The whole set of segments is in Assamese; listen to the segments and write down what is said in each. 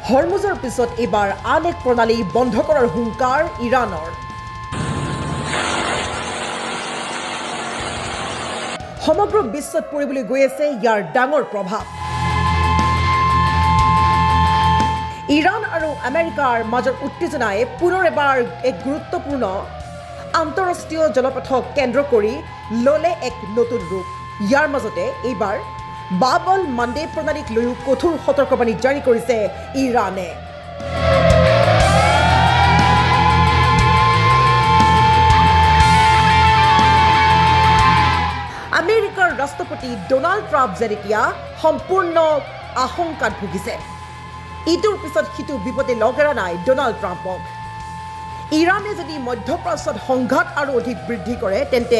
হৰমুজৰ পিছত এবাৰ আন এক প্ৰণালী বন্ধ কৰাৰ হুংকাৰ ইৰাণৰ। সমগ্ৰ বিশ্বত পৰিবলৈ গৈ আছে ইয়াৰ ডাঙৰ প্ৰভাৱ। ইৰাণ আৰু আমেৰিকাৰ মাজৰ উত্তেজনাই পুনৰ এবাৰ এক গুৰুত্বপূৰ্ণ আন্তঃৰাষ্ট্ৰীয় জলপথক কেন্দ্ৰ কৰি ল'লে এক নতুন ৰূপ। ইয়াৰ মাজতে এইবাৰ বাব আল মাণ্ডেব প্ৰণালীক লৈও কঠোৰ সতৰ্কবাণী জাৰি কৰিছে ইৰাণে। আমেৰিকাৰ ৰাষ্ট্ৰপতি ডোনাল্ড ট্ৰাম্প যেন এতিয়া সম্পূৰ্ণ আশংকাত ভুগিছে। ইটোৰ পিছত সিটো বিপদে লগেৰা নাই ডোনাল্ড ট্ৰাম্পক। ইৰাণে যদি মধ্যপ্ৰাচ্যত সংঘাত আৰু অধিক বৃদ্ধি কৰে তেন্তে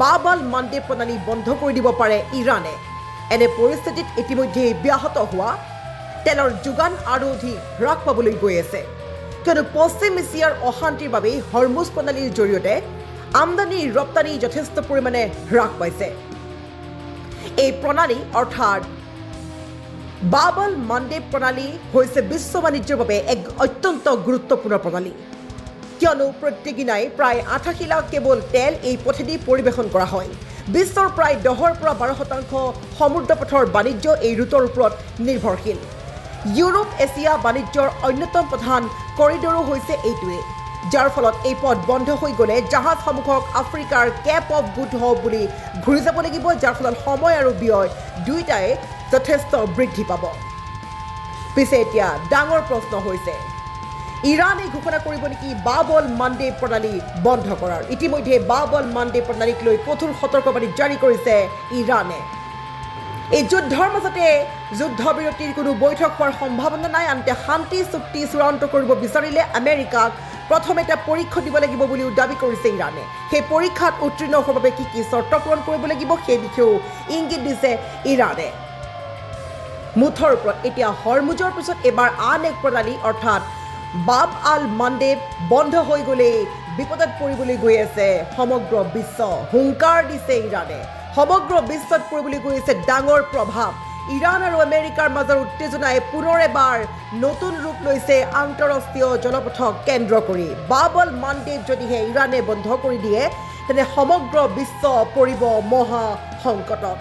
বাব আল মাণ্ডেব প্ৰণালী বন্ধ কৰি দিব পাৰে ইৰাণে। এনে পৰিস্থিতিত ইতিমধ্যে ব্যাহত হোৱা তেলৰ যোগান আৰু অধিক হ্ৰাস পাবলৈ গৈ আছে, কিয়নো পশ্চিম এছিয়াৰ অশান্তিৰ বাবেই হৰমুজ প্ৰণালীৰ জৰিয়তে আমদানি ৰপ্তানি যথেষ্ট পৰিমাণে হ্ৰাস পাইছে। এই প্ৰণালী অৰ্থাৎ বাব আল মাণ্ডেব প্ৰণালী হৈছে বিশ্ব বাণিজ্যৰ বাবে এক অত্যন্ত গুৰুত্বপূৰ্ণ প্ৰণালী, কিয়নো প্ৰত্যেক দিনাই প্ৰায় 88 লাখ কেৱল তেল এই পথেদি পৰিৱেশন কৰা হয়। বিশ্বৰ প্ৰায় 10ৰ পৰা 12% সমুদ্ৰ পথৰ বাণিজ্য এই ৰুটৰ ওপৰত নিৰ্ভৰশীল। ইউৰোপ এছিয়া বাণিজ্যৰ অন্যতম প্ৰধান কৰিডৰো হৈছে এইটোৱে, যাৰ ফলত এই পথ বন্ধ হৈ গ'লে জাহাজসমূহক আফ্ৰিকাৰ কেপ অফ গুড হোপ বুলি ঘূৰি যাব লাগিব, যাৰ ফলত সময় আৰু ব্যয় দুয়োটাই যথেষ্ট বৃদ্ধি পাব। পিছে এতিয়া ডাঙৰ প্ৰশ্ন হৈছে, ইৰাণে ঘোষণা কৰিব নেকি বাব আল মাণ্ডেব প্ৰণালী বন্ধ কৰাৰ? ইতিমধ্যে বাব আল মাণ্ডেব প্ৰণালীক লৈ কঠোৰ সতৰ্কবাণী জাৰি কৰিছে ইৰাণে। এই যুদ্ধৰ মাজতে যুদ্ধবিৰতিৰ কোনো বৈঠক হোৱাৰ সম্ভাৱনা নাই। আনহাতে শান্তি চুক্তি চূড়ান্ত কৰিব বিচাৰিলে আমেৰিকাক প্ৰথম এটা পৰীক্ষা দিব লাগিব বুলিও দাবী কৰিছে ইৰাণে। সেই পৰীক্ষাত উত্তীৰ্ণ হোৱাৰ বাবে কি কি চৰ্ত পূৰণ কৰিব লাগিব সেই বিষয়েও ইংগিত দিছে ইৰাণে। মুঠৰ ওপৰত এতিয়া হৰমুজৰ পিছত এবাৰ আন এক প্ৰণালী অৰ্থাৎ বাব আল মাণ্ডেব বন্ধ হৈ গ'লেই বিপদত পৰিবলৈ গৈ আছে সমগ্ৰ বিশ্ব। হুংকাৰ দিছে ইৰাণে। সমগ্ৰ বিশ্বত পৰিবলৈ গৈ আছে ডাঙৰ প্ৰভাৱ। ইৰাণ আৰু আমেৰিকাৰ মাজৰ উত্তেজনাই পুনৰ এবাৰ নতুন ৰূপ লৈছে আন্তঃৰাষ্ট্ৰীয় জলপথক কেন্দ্ৰ কৰি। বাব আল মাণ্ডেব যদিহে ইৰাণে বন্ধ কৰি দিয়ে তেনে সমগ্ৰ বিশ্ব পৰিব মহা সংকটত।